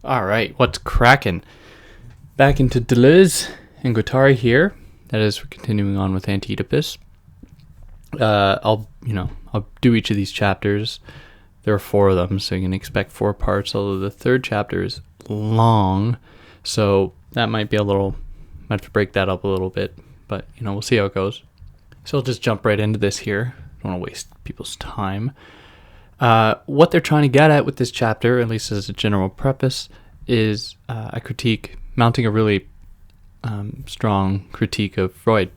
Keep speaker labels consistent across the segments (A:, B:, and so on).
A: All right, what's cracking? Back into Deleuze and Guattari here. That is, we're continuing on with Anti-Oedipus. I'll do each of these chapters. There are 4 of them, so you can expect 4 parts. Although the 3rd chapter is long, so that might be might have to break that up a little bit. But we'll see how it goes. So I'll just jump right into this here. Don't want to waste people's time. What they're trying to get at with this chapter, at least as a general preface, is a critique, mounting a really strong critique of Freud,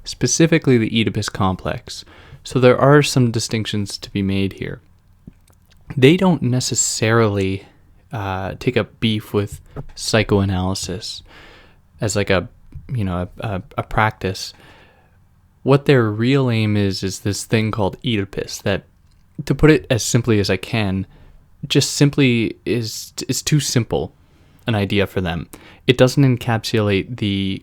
A: specifically the Oedipus complex. So there are some distinctions to be made here. They don't necessarily take up beef with psychoanalysis as like a practice. What their real aim is this thing called Oedipus that, to put it as simply as I can, just simply is too simple an idea for them. It doesn't encapsulate the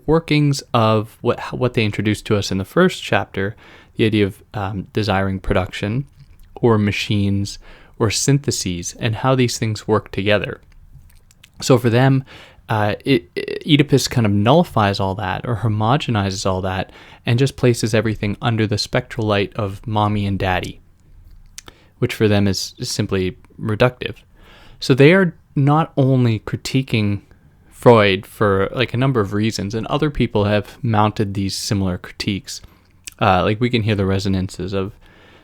A: workings of what they introduced to us in the first chapter, the idea of desiring production or machines or syntheses and how these things work together. So for them, Oedipus kind of nullifies all that or homogenizes all that and just places everything under the spectral light of mommy and daddy, which for them is simply reductive. So they are not only critiquing Freud for like a number of reasons, and other people have mounted these similar critiques. Like we can hear the resonances of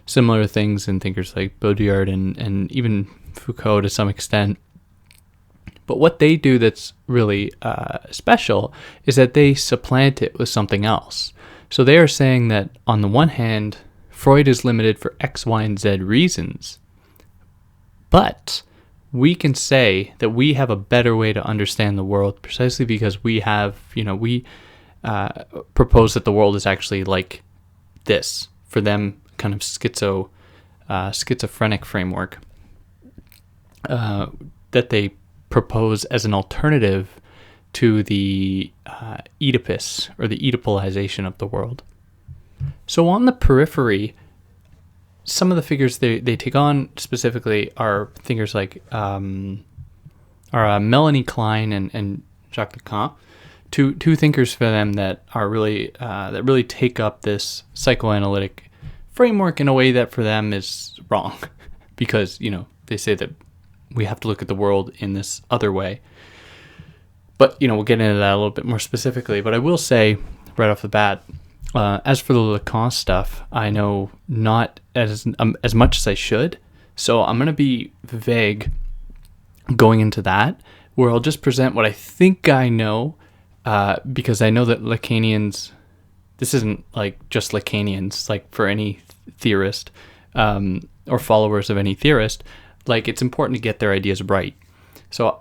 A: similar things in thinkers like Baudrillard and even Foucault to some extent. But what they do that's really special is that they supplant it with something else. So they are saying that on the one hand, Freud is limited for X, Y, and Z reasons, but we can say that we have a better way to understand the world precisely because we have, we propose that the world is actually like this, for them, kind of schizophrenic framework that they propose as an alternative to the Oedipus or the Oedipalization of the world. So on the periphery, some of the figures they take on specifically are thinkers like Melanie Klein and Jacques Lacan, two thinkers for them that are really that really take up this psychoanalytic framework in a way that for them is wrong, because they say that we have to look at the world in this other way. But we'll get into that a little bit more specifically. But I will say right off the bat, as for the Lacan stuff, I know not as much as I should, so I'm going to be vague going into that, where I'll just present what I think I know, because I know that Lacanians, this isn't like just Lacanians, like for any theorist or followers of any theorist, like it's important to get their ideas right. So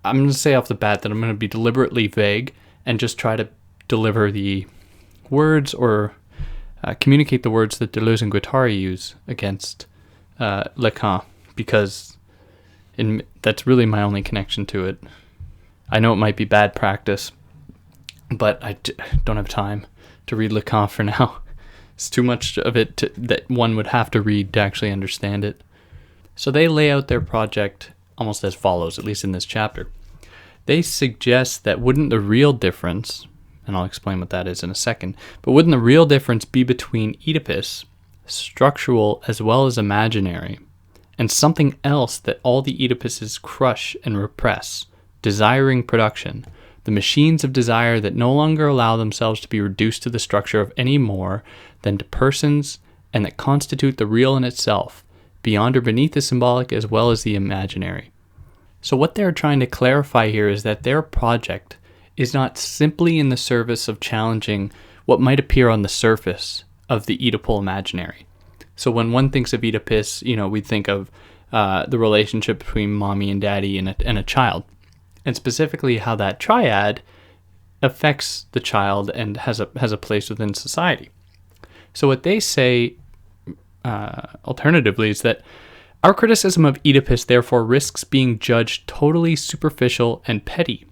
A: I'm going to say off the bat that I'm going to be deliberately vague and just try to deliver the words or communicate the words that Deleuze and Guattari use against Lacan, because that's really my only connection to it. I know it might be bad practice, but I don't have time to read Lacan for now. It's too much of it that one would have to read to actually understand it. So they lay out their project almost as follows, at least in this chapter. They suggest that wouldn't the real difference, and I'll explain what that is in a second, but wouldn't the real difference be between Oedipus, structural as well as imaginary, and something else that all the Oedipuses crush and repress, desiring production, the machines of desire that no longer allow themselves to be reduced to the structure of any more than to persons, and that constitute the real in itself, beyond or beneath the symbolic as well as the imaginary. So what they're trying to clarify here is that their project is not simply in the service of challenging what might appear on the surface of the Oedipal imaginary. So when one thinks of Oedipus, we think of the relationship between mommy and daddy and a child, and specifically how that triad affects the child and has a place within society. So what they say alternatively is that our criticism of Oedipus therefore risks being judged totally superficial and petty,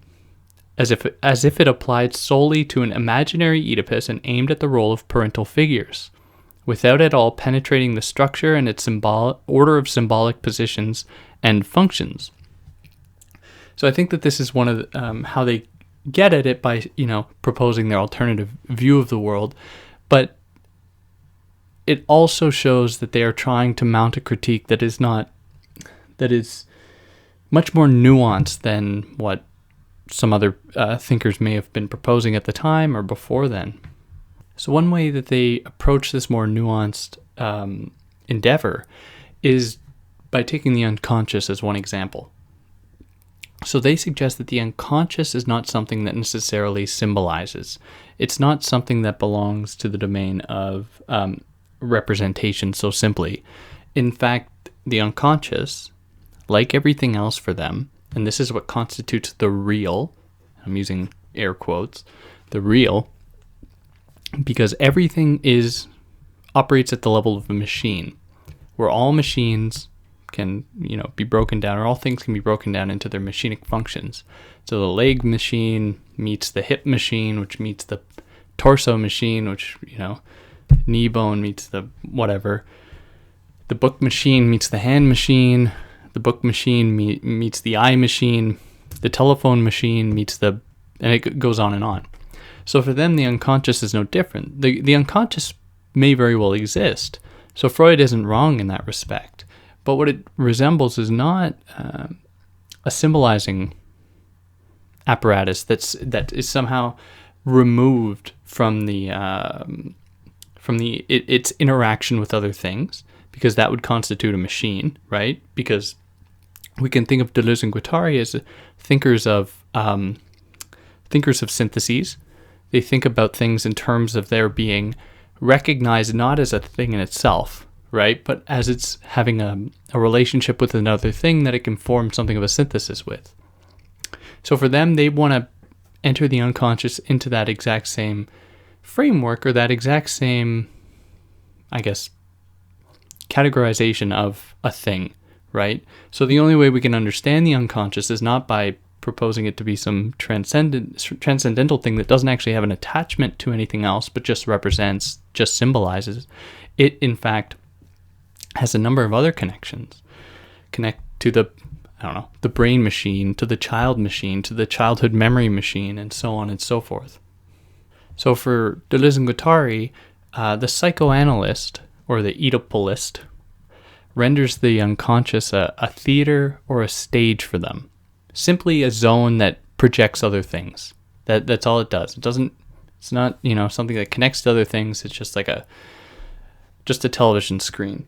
A: as if it applied solely to an imaginary Oedipus and aimed at the role of parental figures, without at all penetrating the structure and its order of symbolic positions and functions. So I think that this is one of how they get at it by, proposing their alternative view of the world, but it also shows that they are trying to mount a critique that is much more nuanced than what some other thinkers may have been proposing at the time or before then. So one way that they approach this more nuanced endeavor is by taking the unconscious as one example. So they suggest that the unconscious is not something that necessarily symbolizes. It's not something that belongs to the domain of representation so simply. In fact, the unconscious, like everything else for them, and this is what constitutes the real, I'm using air quotes, the real, because everything operates at the level of a machine, where all machines can, be broken down, or all things can be broken down into their machinic functions. So the leg machine meets the hip machine, which meets the torso machine, which, knee bone meets the whatever. The book machine meets the hand machine. The book machine meets the eye machine. The telephone machine meets and it goes on and on. So for them, the unconscious is no different. The unconscious may very well exist. So Freud isn't wrong in that respect. But what it resembles is not a symbolizing apparatus that is somehow removed from its interaction with other things, because that would constitute a machine, right? Because we can think of Deleuze and Guattari as thinkers of syntheses. They think about things in terms of their being recognized not as a thing in itself, right? But as it's having a relationship with another thing that it can form something of a synthesis with. So for them, they want to enter the unconscious into that exact same framework, or that exact same, categorization of a thing, right? So the only way we can understand the unconscious is not by proposing it to be some transcendental thing that doesn't actually have an attachment to anything else, but just symbolizes. It, in fact, has a number of other connections. Connect to the brain machine, to the child machine, to the childhood memory machine, and so on and so forth. So for Deleuze and Guattari, the psychoanalyst, or the Oedipalist, renders the unconscious a theater or a stage for them. Simply a zone that projects other things. That's all it does. It's not, something that connects to other things. It's just like a television screen.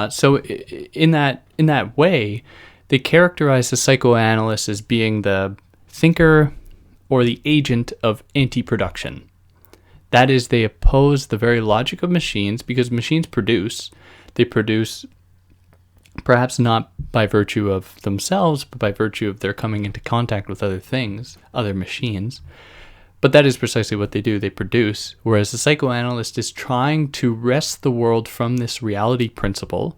A: So in that way, they characterize the psychoanalyst as being the thinker or the agent of anti-production. That is, they oppose the very logic of machines, because machines produce. They produce perhaps not by virtue of themselves, but by virtue of their coming into contact with other things, other machines. But that is precisely what they do. They produce. Whereas the psychoanalyst is trying to wrest the world from this reality principle.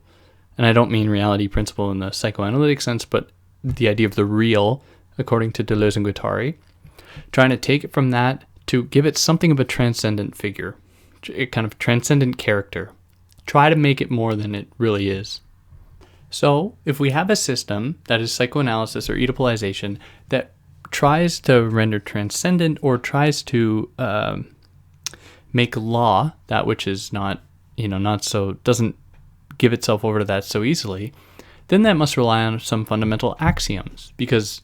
A: And I don't mean reality principle in the psychoanalytic sense, but the idea of the real, according to Deleuze and Guattari. Trying to take it from that to give it something of a transcendent figure, a kind of transcendent character. Try to make it more than it really is. So if we have a system that is psychoanalysis or Oedipalization that tries to render transcendent, or tries to make law that which is not so, doesn't give itself over to that so easily, then that must rely on some fundamental axioms, because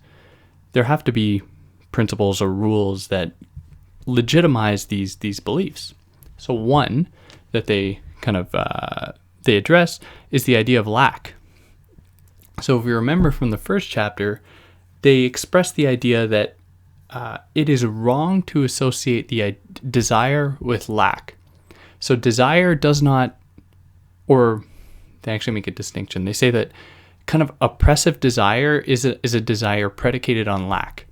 A: there have to be principles or rules that legitimize these beliefs. So one that they they address is the idea of lack. So if we remember from the first chapter, they express the idea that it is wrong to associate the desire with lack. So desire does not, or they actually make a distinction. They say that kind of oppressive desire is a desire predicated on lack.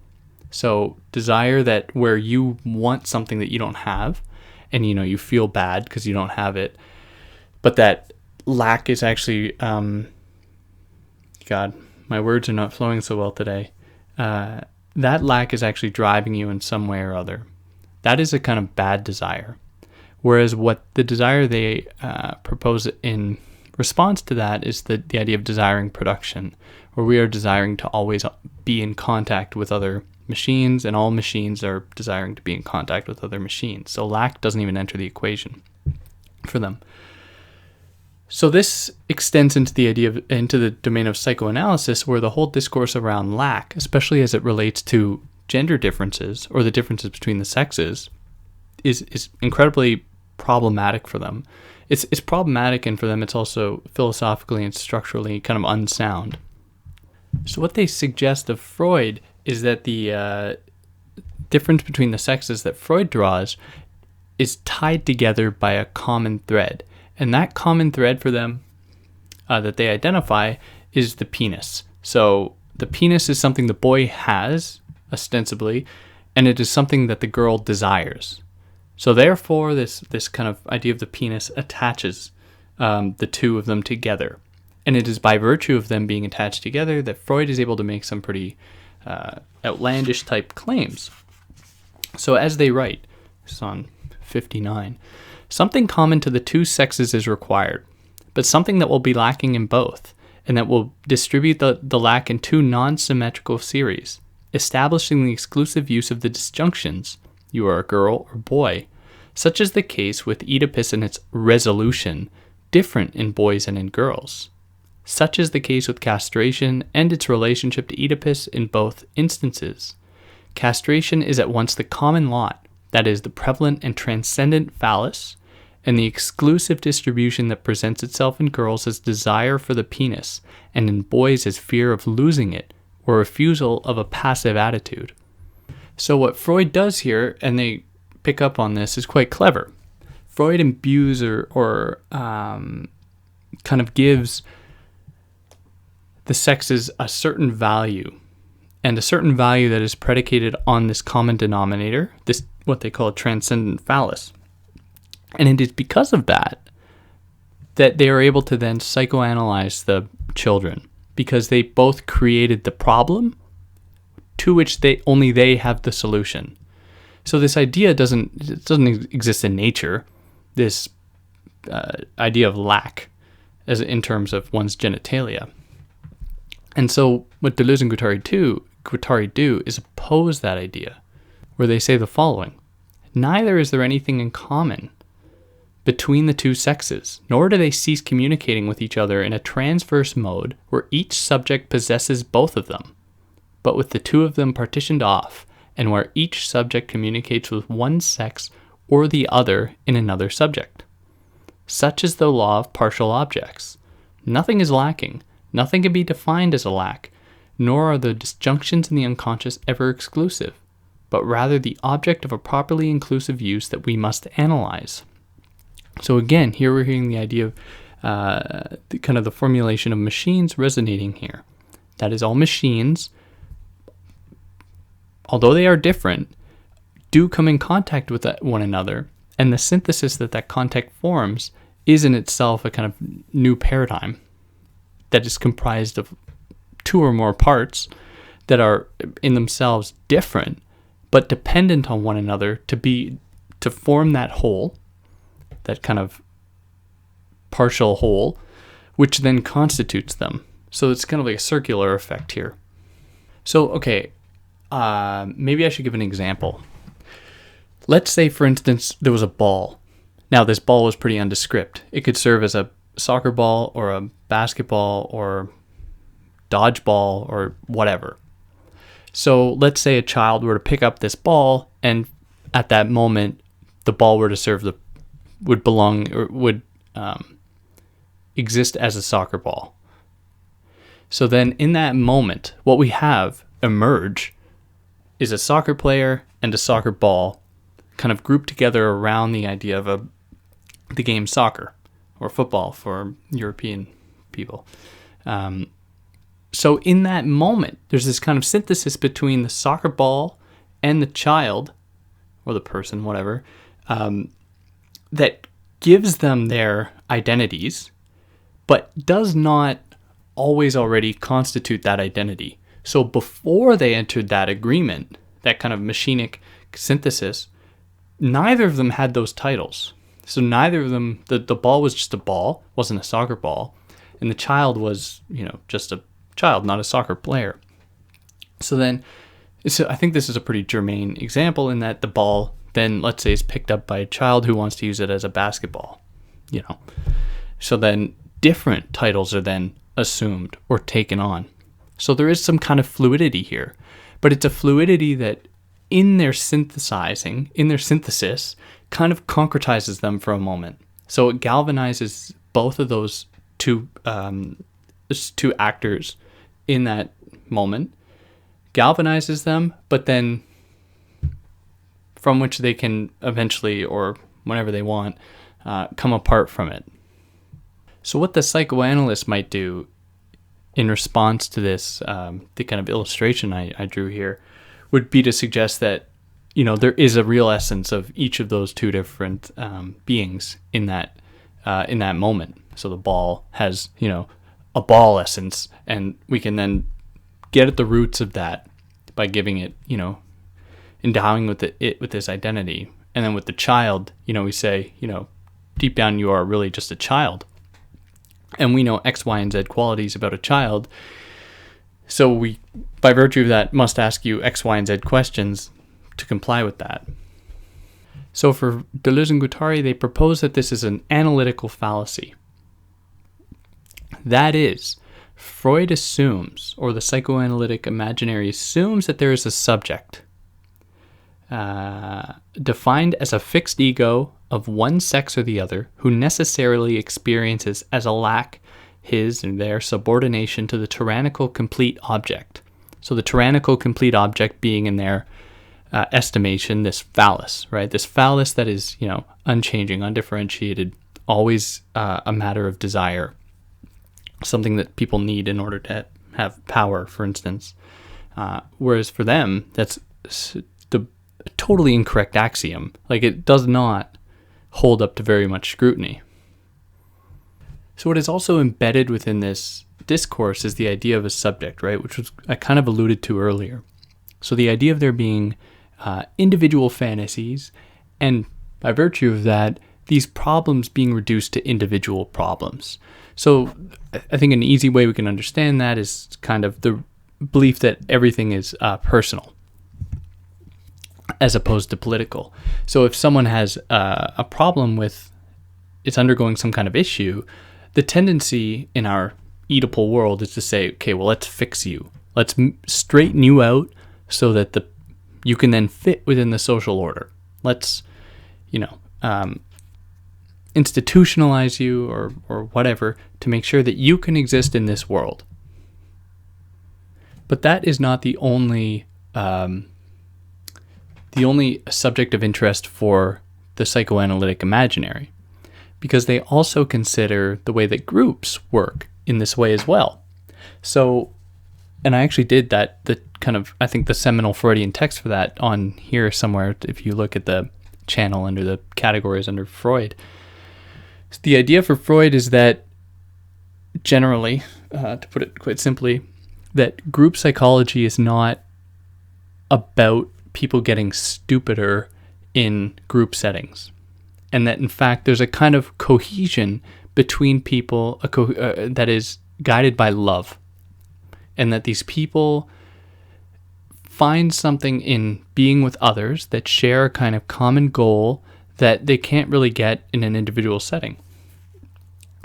A: So desire that where you want something that you don't have, and you feel bad because you don't have it, but that lack is actually, God, my words are not flowing so well today. that lack is actually driving you in some way or other. That is a kind of bad desire. Whereas what the desire they propose in response to that is the idea of desiring production, where we are desiring to always be in contact with other machines, and all machines are desiring to be in contact with other machines. So lack doesn't even enter the equation for them. So this extends into the domain of psychoanalysis, where the whole discourse around lack, especially as it relates to gender differences or the differences between the sexes, is incredibly problematic for them. It's problematic, and for them it's also philosophically and structurally kind of unsound. So what they suggest of Freud is that the difference between the sexes that Freud draws is tied together by a common thread. And that common thread for them that they identify is the penis. So the penis is something the boy has, ostensibly, and it is something that the girl desires. So therefore, this kind of idea of the penis attaches the two of them together. And it is by virtue of them being attached together that Freud is able to make some pretty outlandish type claims. So as they write, this is on 59, something common to the two sexes is required, but something that will be lacking in both, and that will distribute the lack in two non-symmetrical series, establishing the exclusive use of the disjunctions, you are a girl or boy. Such is the case with Oedipus and its resolution, different in boys and in girls. Such is the case with castration and its relationship to Oedipus in both instances. Castration is at once the common lot, that is, the prevalent and transcendent phallus, and the exclusive distribution that presents itself in girls as desire for the penis, and in boys as fear of losing it, or refusal of a passive attitude. So what Freud does here, and they pick up on this, is quite clever. Freud imbues or kind of gives the sexes a certain value, and a certain value that is predicated on this common denominator, this what they call a transcendent phallus. And it is because of that they are able to then psychoanalyze the children, because they both created the problem to which only they have the solution. So this idea doesn't exist in nature, this idea of lack as in terms of one's genitalia. And so what Deleuze and Guattari do is oppose that idea, where they say the following: neither is there anything in common between the two sexes, nor do they cease communicating with each other in a transverse mode where each subject possesses both of them, but with the two of them partitioned off, and where each subject communicates with one sex or the other in another subject. Such is the law of partial objects. Nothing is lacking, nothing can be defined as a lack, nor are the disjunctions in the unconscious ever exclusive, but rather the object of a properly inclusive use that we must analyze. So again, here we're hearing the idea of the formulation of machines resonating here. That is, all machines, although they are different, do come in contact with one another, and the synthesis that contact forms is in itself a kind of new paradigm that is comprised of two or more parts that are in themselves different, but dependent on one another to form that whole, that kind of partial whole, which then constitutes them. So it's kind of like a circular effect here. So, okay, maybe I should give an example. Let's say, for instance, there was a ball. Now, this ball was pretty nondescript. It could serve as a soccer ball or a basketball or dodgeball or whatever. So let's say a child were to pick up this ball, and at that moment, the ball were to would exist as a soccer ball. So then in that moment, what we have emerge is a soccer player and a soccer ball kind of grouped together around the idea of the game soccer, or football for European people. So in that moment, there's this kind of synthesis between the soccer ball and the child, or the person, whatever, that gives them their identities, but does not always already constitute that identity. So before they entered that agreement, that kind of machinic synthesis, neither of them had those titles. So neither of them, the ball was just a ball, wasn't a soccer ball, and the child was, just a child, not a soccer player. So I think this is a pretty germane example in that the ball then, let's say, is picked up by a child who wants to use it as a basketball, So then different titles are then assumed or taken on. So there is some kind of fluidity here, but it's a fluidity that in their synthesis, kind of concretizes them for a moment. So it galvanizes both of those two actors in that moment, galvanizes them, but then from which they can eventually, or whenever they want, come apart from it. So what the psychoanalyst might do in response to this, the kind of illustration I drew here, would be to suggest that, there is a real essence of each of those two different beings in that moment. So the ball has, a ball essence, and we can then get at the roots of that by giving it, endowing it with this identity. And then with the child, we say, deep down you are really just a child. And we know X, Y, and Z qualities about a child. So we, by virtue of that, must ask you X, Y, and Z questions to comply with that. So for Deleuze and Guattari, they propose that this is an analytical fallacy. That is, Freud assumes, or the psychoanalytic imaginary assumes, that there is a subject defined as a fixed ego of one sex or the other, who necessarily experiences as a lack his and their subordination to the tyrannical complete object. So the tyrannical complete object being, in their estimation, this phallus, right? This phallus that is, unchanging, undifferentiated, always a matter of desire, something that people need in order to have power, for instance. Whereas for them, that's the totally incorrect axiom. Like, it does not hold up to very much scrutiny. So what is also embedded within this discourse is the idea of a subject, right? Which was I kind of alluded to earlier. So the idea of there being individual fantasies, and by virtue of that, these problems being reduced to individual problems. So I think an easy way we can understand that is kind of the belief that everything is personal, as opposed to political. So if someone has a problem with, it's undergoing some kind of issue, the tendency in our Oedipal world is to say, okay, well, let's fix you. Let's straighten you out so that you can then fit within the social order. Let's, institutionalize you or whatever to make sure that you can exist in this world. But that is not the only subject of interest for the psychoanalytic imaginary, because they also consider the way that groups work in this way as well. So, and I actually did that, I think the seminal Freudian text for that on here somewhere, if you look at the channel under the categories under Freud. So the idea for Freud is that generally, to put it quite simply, that group psychology is not about people getting stupider in group settings, and that in fact there's a kind of cohesion between people that is guided by love, and that these people find something in being with others that share a kind of common goal that they can't really get in an individual setting.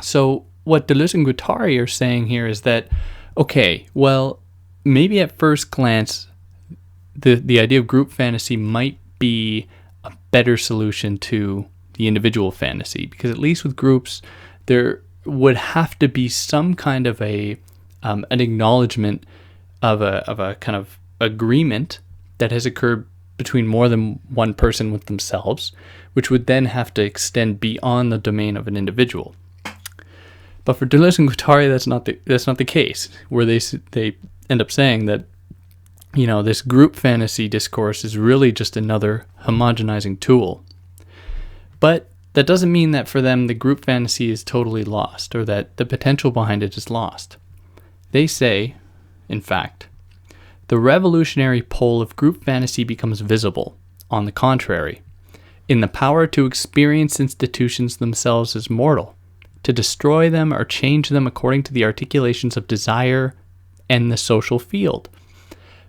A: So what Deleuze and Guattari are saying here is that, okay, well, maybe at first glance, the idea of group fantasy might be a better solution to the individual fantasy, because at least with groups, there would have to be some kind of an acknowledgement of a kind of agreement that has occurred between more than one person with themselves, which would then have to extend beyond the domain of an individual. But for Deleuze and Guattari, that's not the case, where they end up saying that, this group fantasy discourse is really just another homogenizing tool. But that doesn't mean that for them the group fantasy is totally lost, or that the potential behind it is lost. They say, in fact, the revolutionary pole of group fantasy becomes visible, on the contrary, in the power to experience institutions themselves as mortal, to destroy them or change them according to the articulations of desire and the social field,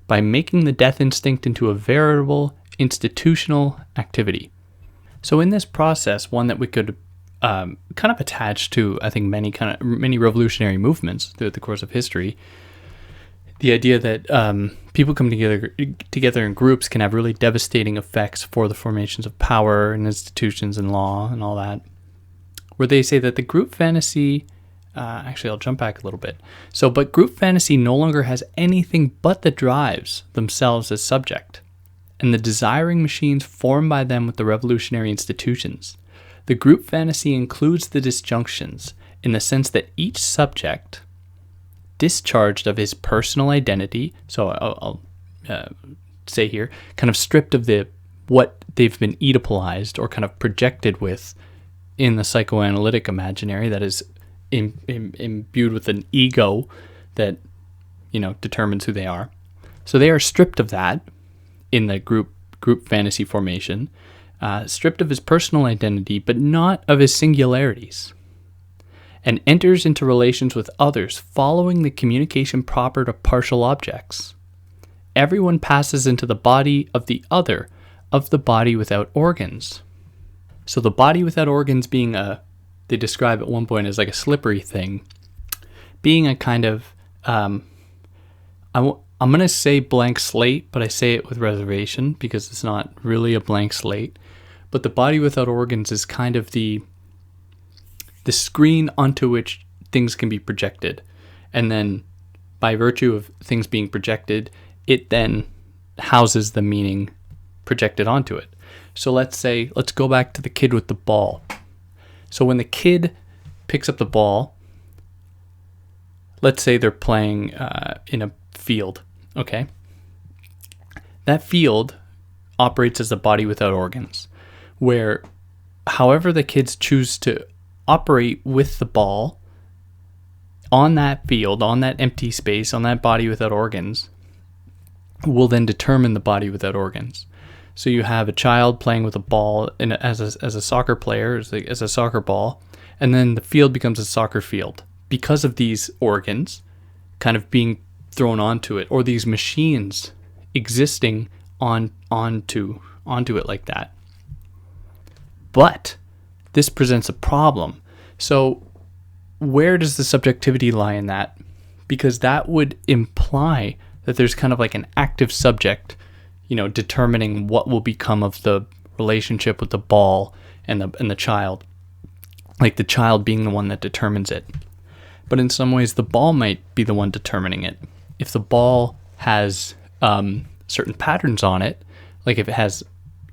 A: by making the death instinct into a veritable institutional activity. So in this process, one that we could kind of attach to, I think, many revolutionary movements throughout the course of history, the idea that people coming together in groups can have really devastating effects for the formations of power and institutions and law and all that, where they say that the group fantasy, actually I'll jump back a little bit. But group fantasy no longer has anything but the drives themselves as subject, and the desiring machines formed by them with the revolutionary institutions. The group fantasy includes the disjunctions in the sense that each subject, discharged of his personal identity, so I'll say here, kind of stripped of what they've been Oedipalized or kind of projected with in the psychoanalytic imaginary, that is imbued with an ego that, determines who they are. So they are stripped of that in the group fantasy formation, stripped of his personal identity, but not of his singularities, and enters into relations with others following the communication proper to partial objects. Everyone passes into the body of the other, of the body without organs. So the body without organs being they describe at one point as like a slippery thing, being a kind of, I'm going to say blank slate, but I say it with reservation because it's not really a blank slate. But the body without organs is kind of the screen onto which things can be projected. And then by virtue of things being projected, it then houses the meaning projected onto it. So let's go back to the kid with the ball. So when the kid picks up the ball, let's say they're playing in a field, okay? That field operates as a body without organs, where however the kids choose to operate with the ball on that field, on that empty space, on that body without organs, will then determine the body without organs. So you have a child playing with a ball as a soccer player, as a soccer ball, and then the field becomes a soccer field because of these organs kind of being thrown onto it, or these machines existing onto it like that. But this presents a problem. So where does the subjectivity lie in that? Because that would imply that there's kind of like an active subject, determining what will become of the relationship with the ball and the child. Like the child being the one that determines it. But in some ways, the ball might be the one determining it. If the ball has certain patterns on it, like if it has,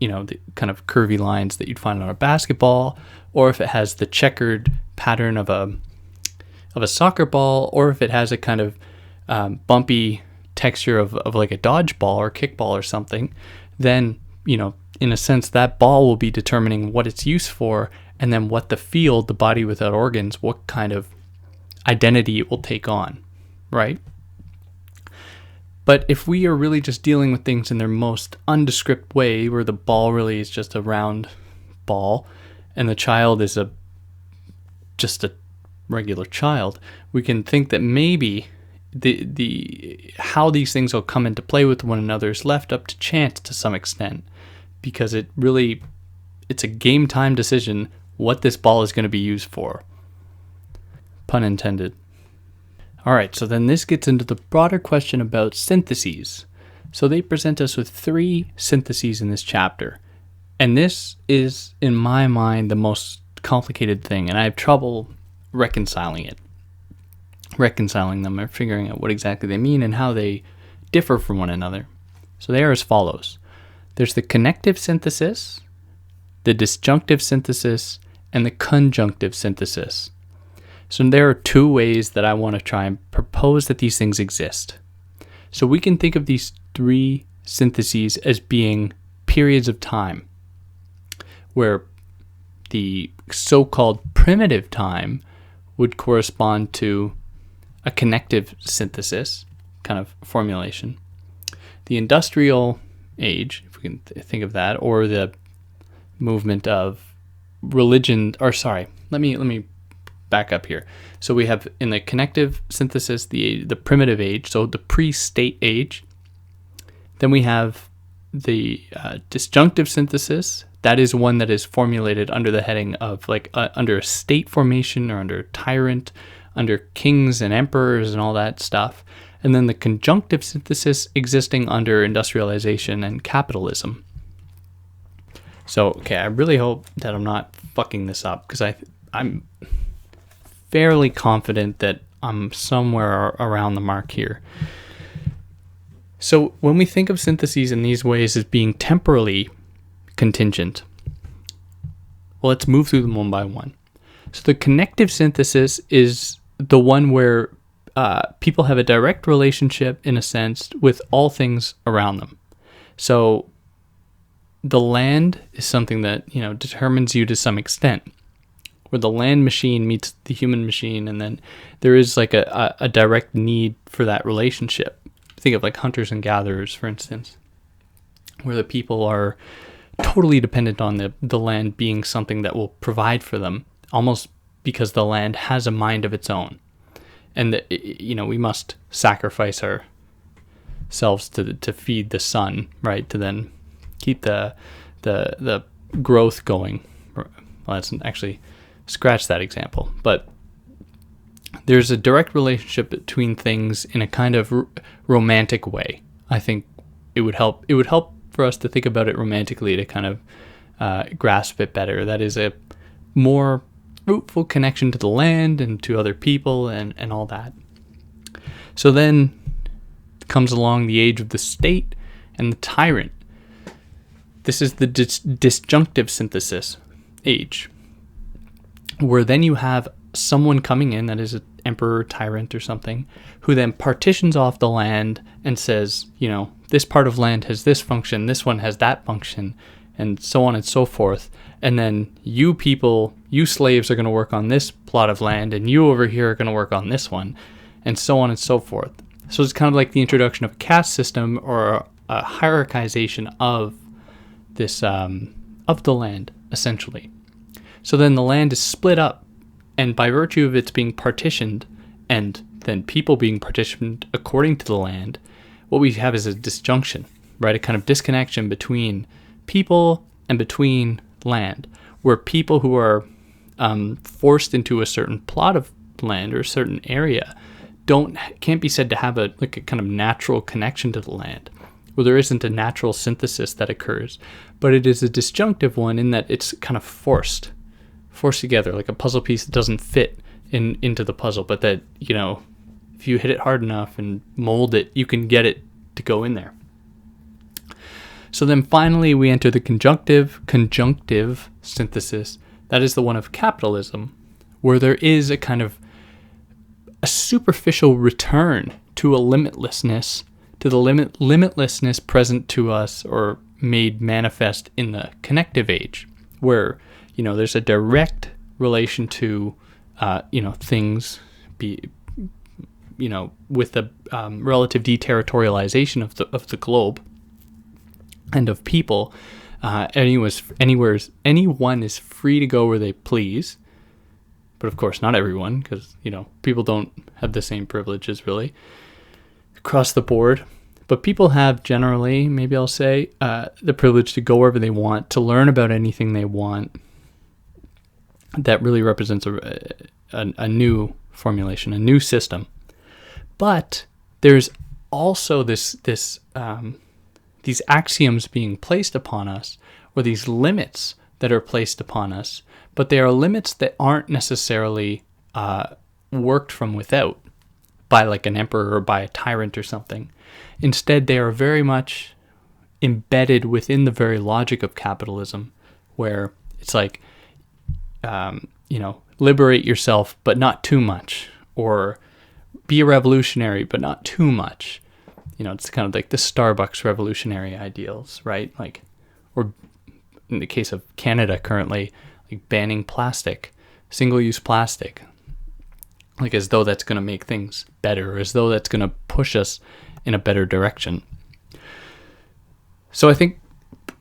A: the kind of curvy lines that you'd find on a basketball, or if it has the checkered pattern of a soccer ball, or if it has a kind of bumpy texture of like a dodgeball or kickball or something, then, in a sense, that ball will be determining what it's used for, and then what the field, the body without organs, what kind of identity it will take on, right? But if we are really just dealing with things in their most undescript way, where the ball really is just a round ball, and the child is just a regular child, we can think that maybe the how these things will come into play with one another is left up to chance to some extent, because it's a game time decision what this ball is going to be used for. Pun intended. All right, so then this gets into the broader question about syntheses. So they present us with 3 syntheses in this chapter. And this is, in my mind, the most complicated thing, and I have trouble reconciling them or figuring out what exactly they mean and how they differ from one another. So they are as follows. There's the connective synthesis, the disjunctive synthesis, and the conjunctive synthesis. So there are 2 ways that I want to try and propose that these things exist. So we can think of these 3 syntheses as being periods of time, where the so-called primitive time would correspond to a connective synthesis kind of formulation. the industrial age, if we can think of that, or the movement of religion, or sorry, let me back up here. So we have in the connective synthesis the primitive age, so the pre-state age. Then we have the disjunctive synthesis. That is one that is formulated under the heading of under a state formation or under tyrant, under kings and emperors and all that stuff. And then the conjunctive synthesis existing under industrialization and capitalism. So, okay, I really hope that I'm not fucking this up, because I'm fairly confident that I'm somewhere around the mark here. So when we think of syntheses in these ways as being temporally contingent, well, let's move through them one by one. So the connective synthesis is the one where people have a direct relationship, in a sense, with all things around them. So the land is something that, determines you to some extent, where the land machine meets the human machine, and then there is like a direct need for that relationship. Think of like hunters and gatherers, for instance, where the people are totally dependent on the land being something that will provide for them, almost because the land has a mind of its own. And we must sacrifice ourselves to feed the sun, right? To then keep the growth going. Well, that's actually, scratch that example. But there's a direct relationship between things in a kind of romantic way. I think it would help for us to think about it romantically to kind of grasp it better. That is a more fruitful connection to the land and to other people and all that. So then comes along the age of the state and the tyrant. This is the disjunctive synthesis age, where then you have someone coming in, that is an emperor, tyrant, or something, who then partitions off the land and says, this part of land has this function, this one has that function, and so on and so forth. And then you people, you slaves, are going to work on this plot of land, and you over here are going to work on this one, and so on and so forth. So it's kind of like the introduction of a caste system, or a hierarchization of this of the land, essentially. So then the land is split up, and by virtue of its being partitioned, and then people being partitioned according to the land, what we have is a disjunction, right? A kind of disconnection between people and between land, where people who are forced into a certain plot of land or a certain area can't be said to have a kind of natural connection to the land, where there isn't a natural synthesis that occurs, but it is a disjunctive one in that it's kind of forced together, like a puzzle piece that doesn't fit into the puzzle, but that, if you hit it hard enough and mold it, you can get it to go in there. So then finally we enter the conjunctive synthesis. That is the one of capitalism, where there is a kind of a superficial return to a limitlessness, to the limitlessness present to us or made manifest in the connective age, where, there's a direct relation to, things with the relative deterritorialization of the globe and of people. Anyone is free to go where they please, but of course not everyone, because people don't have the same privileges really across the board. But people have generally, maybe I'll say, the privilege to go wherever they want, to learn about anything they want. That really represents a new formulation, a new system. But there's also these axioms being placed upon us, or these limits that are placed upon us, but they are limits that aren't necessarily worked from without by like an emperor or by a tyrant or something. Instead, they are very much embedded within the very logic of capitalism, where it's like, liberate yourself, but not too much, or be a revolutionary, but not too much. It's kind of like the Starbucks revolutionary ideals, right? Like, or in the case of Canada currently, like banning plastic, single-use plastic, like as though that's going to make things better, or as though that's going to push us in a better direction. So I think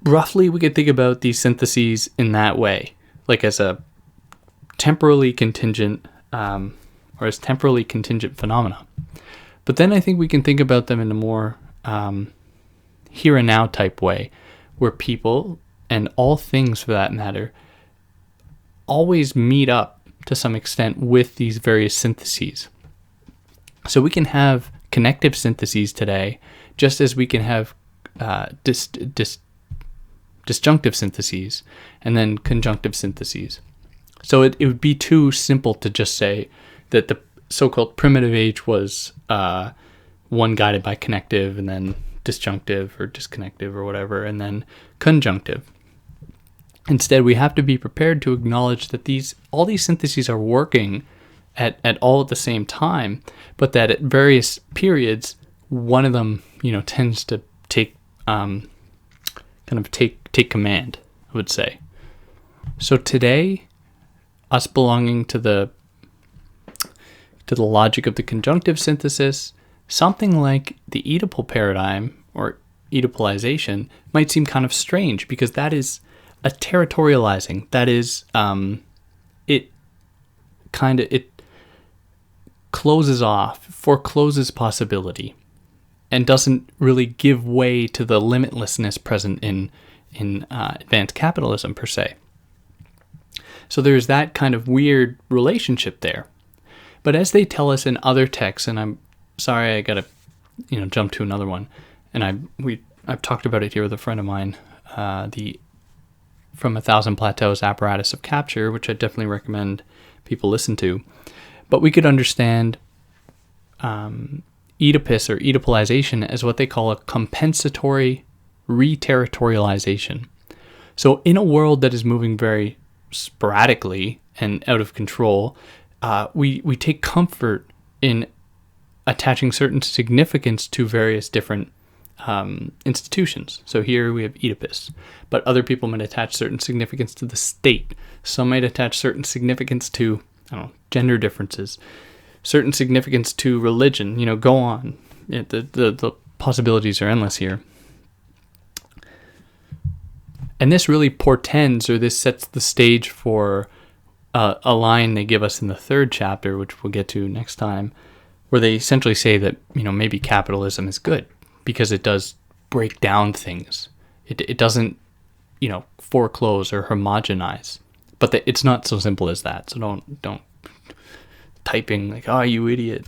A: roughly we could think about these syntheses in that way, like as a temporally contingent, or as temporally contingent phenomena. But then I think we can think about them in a more here and now type way, where people, and all things for that matter, always meet up to some extent with these various syntheses. So we can have connective syntheses today, just as we can have disjunctive syntheses and then conjunctive syntheses. So it would be too simple to just say that the so-called primitive age was one guided by connective and then disjunctive or disconnective or whatever, and then conjunctive. Instead, we have to be prepared to acknowledge that all these syntheses are working at all at the same time, but that at various periods, one of them, tends to take command, I would say. So today, us belonging to the logic of the conjunctive synthesis, something like the Oedipal paradigm or Oedipalization might seem kind of strange, because that is a territorializing. That is, it closes off, forecloses possibility, and doesn't really give way to the limitlessness present in advanced capitalism per se. So there's that kind of weird relationship there. But as they tell us in other texts, and I'm sorry I gotta jump to another one, and I've talked about it here with a friend of mine, from A Thousand Plateaus Apparatus of Capture, which I definitely recommend people listen to. But we could understand Oedipus or Oedipalization as what they call a compensatory re-territorialization. So in a world that is moving very sporadically and out of control, we take comfort in attaching certain significance to various different institutions. So here we have Oedipus, but other people might attach certain significance to the state. Some might attach certain significance to, gender differences, certain significance to religion. Go on. The possibilities are endless here. And this really portends, or this sets the stage for a line they give us in the third chapter, which we'll get to next time, where they essentially say that, maybe capitalism is good because it does break down things. It doesn't, foreclose or homogenize. But it's not so simple as that. So don't typing like, oh, you idiot.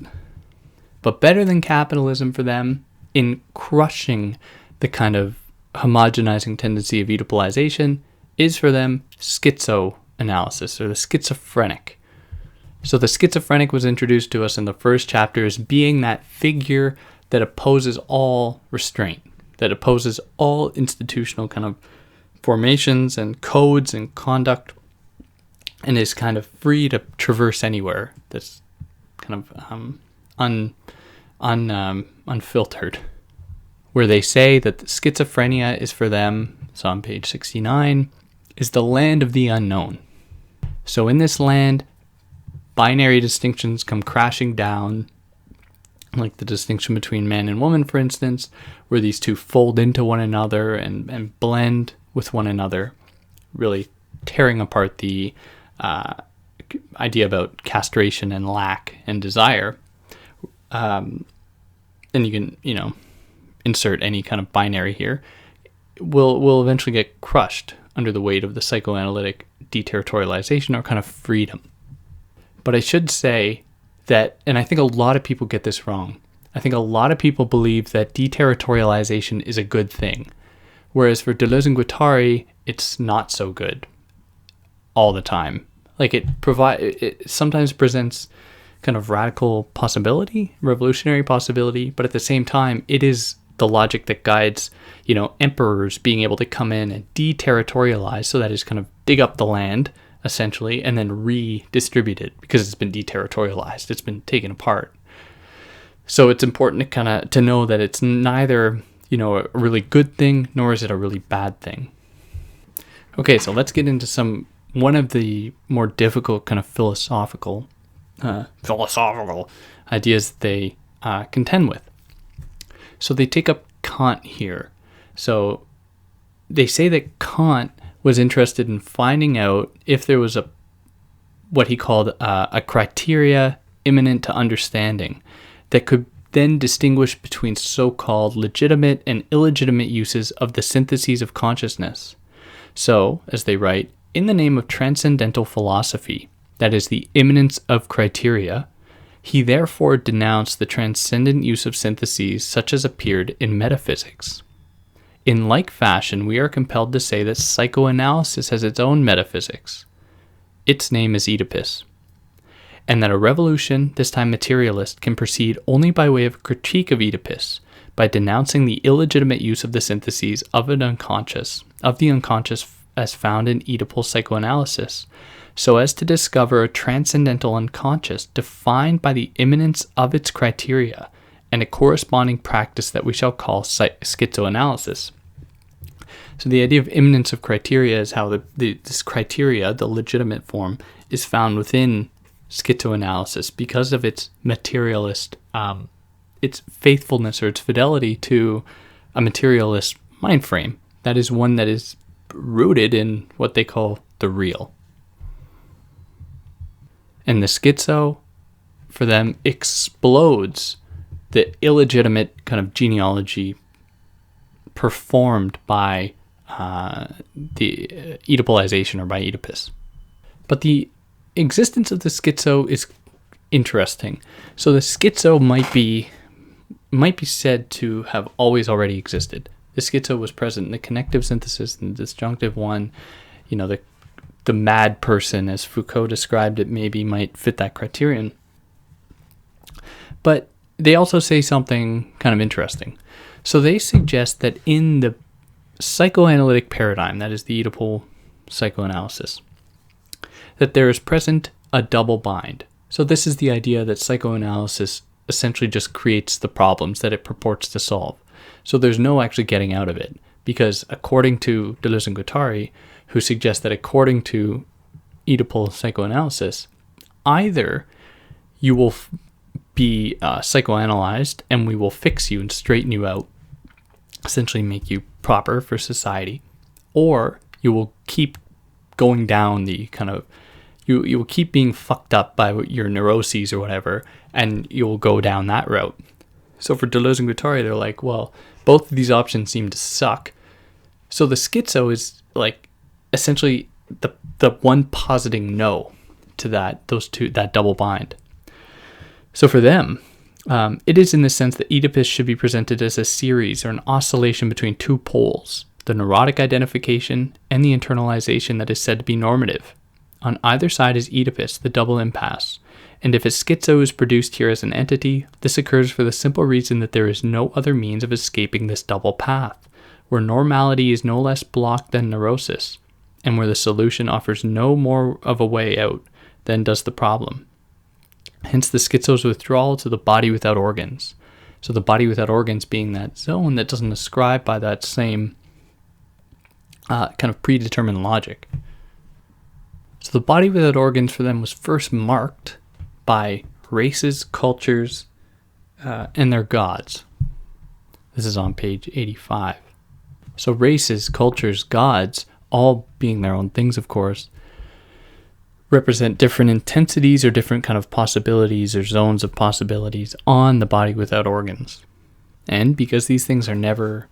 A: But better than capitalism for them in crushing the kind of homogenizing tendency of Oedipalization is for them schizoanalysis, or the schizophrenic. So the schizophrenic was introduced to us in the first chapter as being that figure that opposes all restraint, that opposes all institutional kind of formations and codes and conduct, and is kind of free to traverse anywhere. That's kind of unfiltered. Where they say that the schizophrenia is for them, so on page 69, is the land of the unknown. So in this land, binary distinctions come crashing down, like the distinction between man and woman, for instance, where these two fold into one another and blend with one another, really tearing apart the idea about castration and lack and desire. And you can, insert any kind of binary here, will eventually get crushed under the weight of the psychoanalytic deterritorialization or kind of freedom. But I should say that, and I think a lot of people get this wrong, I think a lot of people believe that deterritorialization is a good thing, whereas for Deleuze and Guattari, it's not so good all the time. Like it sometimes presents kind of radical possibility, revolutionary possibility, but at the same time, it is the logic that guides, emperors being able to come in and deterritorialize, so that is kind of dig up the land, essentially, and then redistribute it because it's been deterritorialized, it's been taken apart. So it's important to know that it's neither, a really good thing, nor is it a really bad thing. Okay, so let's get into one of the more difficult kind of philosophical ideas that they contend with. So they take up Kant here. So they say that Kant was interested in finding out if there was what he called a criteria immanent to understanding that could then distinguish between so-called legitimate and illegitimate uses of the syntheses of consciousness. So, as they write, in the name of transcendental philosophy, that is the immanence of criteria, he therefore denounced the transcendent use of syntheses such as appeared in metaphysics. In like fashion, we are compelled to say that psychoanalysis has its own metaphysics. Its name is Oedipus. And that a revolution, this time materialist, can proceed only by way of a critique of Oedipus, by denouncing the illegitimate use of the syntheses of the unconscious as found in Oedipal psychoanalysis, so as to discover a transcendental unconscious defined by the immanence of its criteria, and a corresponding practice that we shall call schizoanalysis. So the idea of immanence of criteria is how this criteria, the legitimate form, is found within schizoanalysis because of its materialist, its faithfulness or its fidelity to a materialist mind frame. That is one that is rooted in what they call the real. And the schizo, for them, explodes the illegitimate kind of genealogy performed by the Oedipalization or by Oedipus. But the existence of the schizo is interesting. So the schizo might be said to have always already existed. The schizo was present in the connective synthesis and the disjunctive one. The mad person, as Foucault described it, maybe might fit that criterion. But they also say something kind of interesting. So they suggest that in the psychoanalytic paradigm, that is the Oedipal psychoanalysis, that there is present a double bind. So this is the idea that psychoanalysis essentially just creates the problems that it purports to solve. So there's no actually getting out of it, because according to Deleuze and Guattari, who suggest that according to Oedipal psychoanalysis, either you will be psychoanalyzed and we will fix you and straighten you out, essentially make you proper for society, or you will keep going down the kind of, you will keep being fucked up by your neuroses or whatever, and you will go down that route. So for Deleuze and Guattari, they're like, well, both of these options seem to suck. So the schizo is like essentially the one positing no to that double bind. So for them, it is in the sense that Oedipus should be presented as a series or an oscillation between two poles, the neurotic identification and the internalization that is said to be normative. On either side is Oedipus, the double impasse, and if a schizo is produced here as an entity, this occurs for the simple reason that there is no other means of escaping this double path, where normality is no less blocked than neurosis, and where the solution offers no more of a way out than does the problem. Hence the schizo's withdrawal to the body without organs. So the body without organs being that zone that doesn't ascribe by that same kind of predetermined logic. So the body without organs for them was first marked by races, cultures, and their gods. This is on page 85. So races, cultures, gods, all being their own things, of course, represent different intensities or different kind of possibilities or zones of possibilities on the body without organs. And because these things are never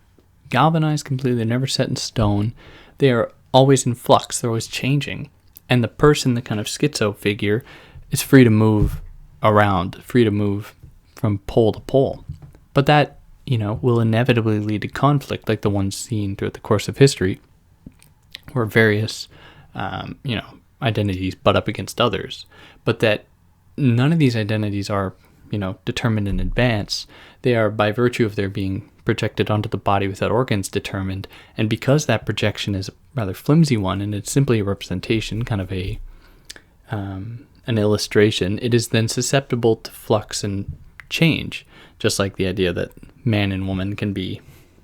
A: galvanized completely, they're never set in stone, they are always in flux, they're always changing. And the person, the kind of schizo figure, is free to move around, free to move from pole to pole. But that, will inevitably lead to conflict, like the ones seen throughout the course of history, where various, identities butt up against others. But that none of these identities are, determined in advance. They are, by virtue of their being projected onto the body without organs, determined. And because that projection is a rather flimsy one, and it's simply a representation, kind of an illustration, it is then susceptible to flux and change, just like the idea that man and woman can be,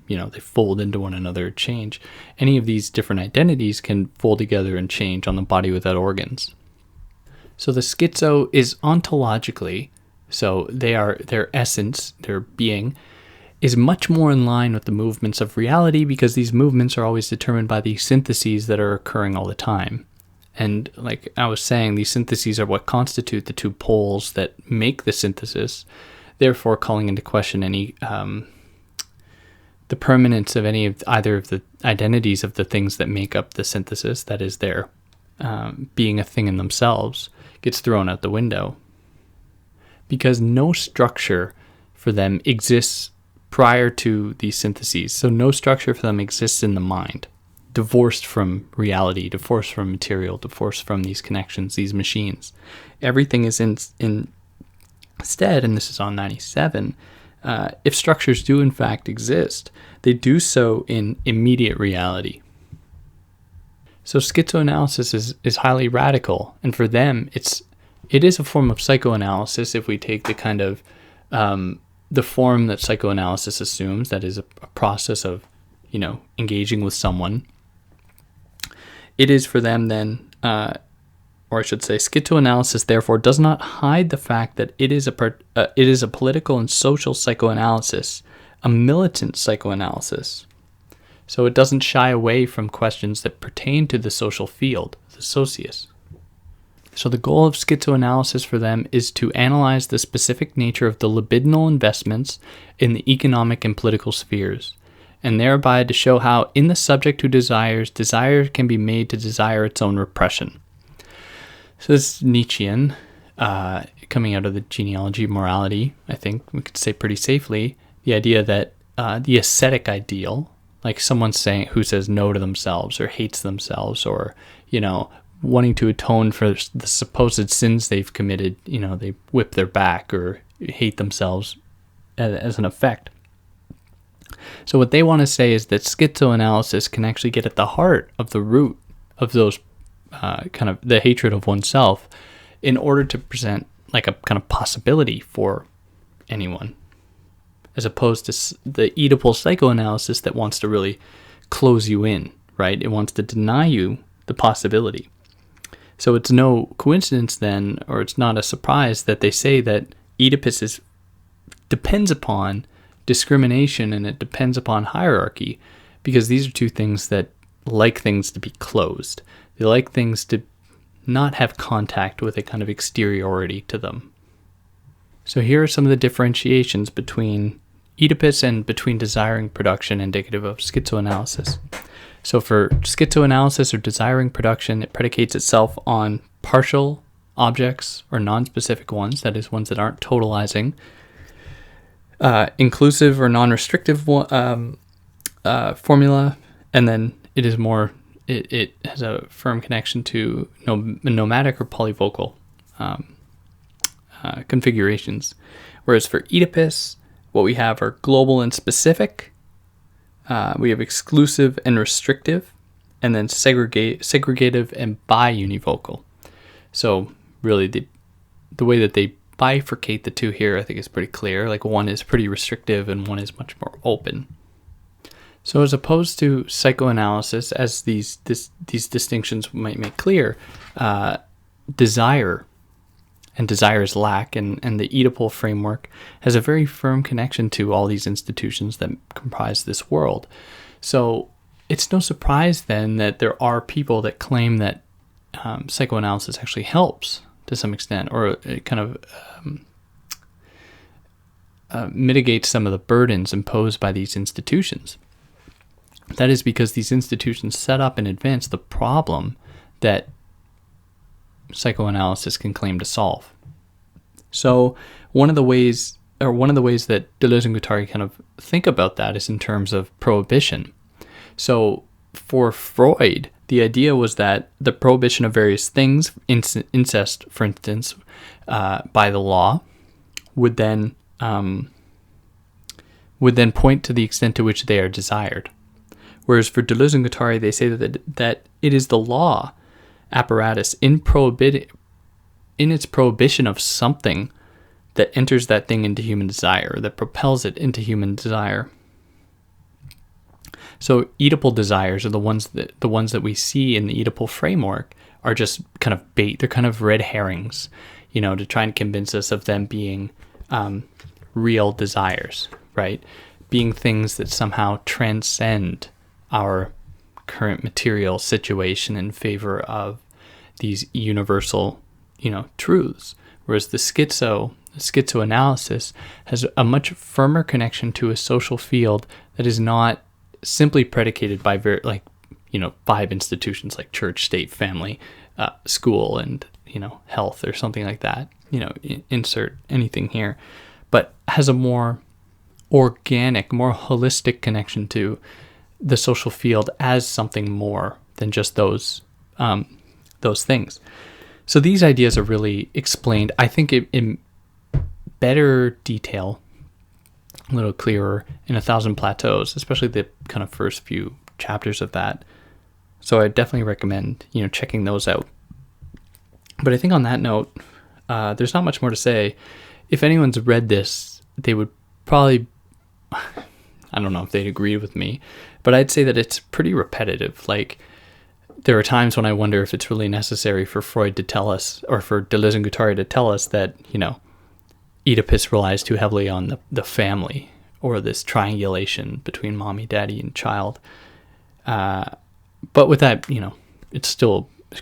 A: they fold into one another, change. Any of these different identities can fold together and change on the body without organs. So the schizo is ontologically, so they are, their essence, their being, is much more in line with the movements of reality, because these movements are always determined by these syntheses that are occurring all the time. And like I was saying, these syntheses are what constitute the two poles that make the synthesis, therefore calling into question any the permanence of any of either of the identities of the things that make up the synthesis, that is their being a thing in themselves, gets thrown out the window. Because no structure for them exists prior to these syntheses. So no structure for them exists in the mind, divorced from reality, divorced from material, divorced from these connections, these machines. Everything is instead, and this is on 97, if structures do in fact exist, they do so in immediate reality. So schizoanalysis is highly radical, and for them it is a form of psychoanalysis if we take the kind of the form that psychoanalysis assumes, that is a process of, engaging with someone. It is for them then, or I should say, schizoanalysis therefore does not hide the fact that it is a political and social psychoanalysis, a militant psychoanalysis. So it doesn't shy away from questions that pertain to the social field, the socius. So the goal of schizoanalysis for them is to analyze the specific nature of the libidinal investments in the economic and political spheres, and thereby to show how, in the subject who desires, desire can be made to desire its own repression. So this is Nietzschean, coming out of the genealogy of morality, I think we could say pretty safely, the idea that the ascetic ideal, like someone who says no to themselves or hates themselves, or, wanting to atone for the supposed sins they've committed, they whip their back or hate themselves as an effect. So what they want to say is that schizoanalysis can actually get at the heart of the root of those kind of the hatred of oneself, in order to present like a kind of possibility for anyone, as opposed to the Oedipal psychoanalysis that wants to really close you in, right? It wants to deny you the possibility. So it's no coincidence then, or it's not a surprise that they say that Oedipus depends upon discrimination and it depends upon hierarchy, because these are two things that like things to be closed. They like things to not have contact with a kind of exteriority to them. So here are some of the differentiations between Oedipus and between desiring production indicative of schizoanalysis. So for schizoanalysis or desiring production, it predicates itself on partial objects or non-specific ones, that is, ones that aren't totalizing, inclusive or non-restrictive formula, and then it is more, it has a firm connection to nomadic or polyvocal configurations. Whereas for Oedipus, what we have are global and specific, we have exclusive and restrictive, and then segregative and biunivocal. So really the way that they bifurcate the two here, I think, is pretty clear. Like one is pretty restrictive and one is much more open. So as opposed to psychoanalysis, as these distinctions might make clear, desire and desire's lack and the Oedipal framework has a very firm connection to all these institutions that comprise this world. So it's no surprise then that there are people that claim that psychoanalysis actually helps to some extent, or it kind of mitigates some of the burdens imposed by these institutions. That is because these institutions set up in advance the problem that psychoanalysis can claim to solve. So one of the ways that Deleuze and Guattari kind of think about that is in terms of prohibition. So for Freud, the idea was that the prohibition of various things, incest, for instance, by the law, would then point to the extent to which they are desired. Whereas for Deleuze and Guattari, they say that it is the law apparatus in its prohibition of something that enters that thing into human desire, that propels it into human desire. So Oedipal desires are the ones that we see in the Oedipal framework are just kind of bait. They're kind of red herrings, to try and convince us of them being real desires, right? being things that somehow transcend our current material situation in favor of these universal, truths. Whereas the schizoanalysis has a much firmer connection to a social field that is not simply predicated by 5 institutions like church, state, family, school, and health, or something like that. Insert anything here, but has a more organic, more holistic connection to the social field as something more than just those things. So these ideas are really explained, I think, in better detail, a little clearer, in 1,000 Plateaus, especially the kind of first few chapters of that. So I definitely recommend, checking those out. But I think on that note, there's not much more to say. If anyone's read this, they would probably, I don't know if they'd agree with me, but I'd say that it's pretty repetitive. Like, there are times when I wonder if it's really necessary for Freud to tell us, or for Deleuze and Guattari to tell us that, Oedipus relies too heavily on the family, or this triangulation between mommy, daddy, and child. But with that, it's still a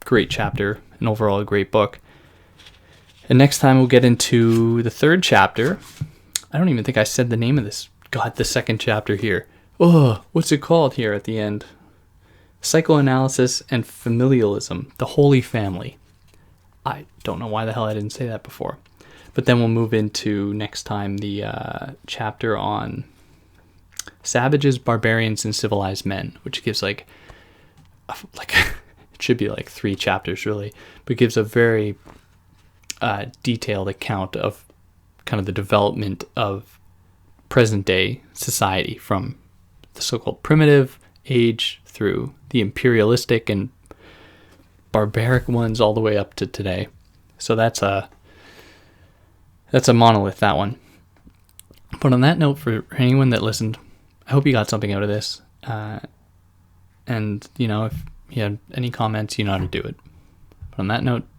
A: great chapter, and overall a great book. And next time we'll get into the third chapter. I don't even think I said the name of this. God, the second chapter here. Oh, what's it called here at the end? Psychoanalysis and Familialism, the Holy Family. I don't know why the hell I didn't say that before. But then we'll move into, next time, the chapter on savages, barbarians, and civilized men, which gives like it should be like 3 chapters really, but gives a very detailed account of kind of the development of present day society, from the so-called primitive age through the imperialistic and barbaric ones all the way up to today. So that's a monolith, that one. But on that note, for anyone that listened, I hope you got something out of this. And if you had any comments, you know how to do it. But on that note,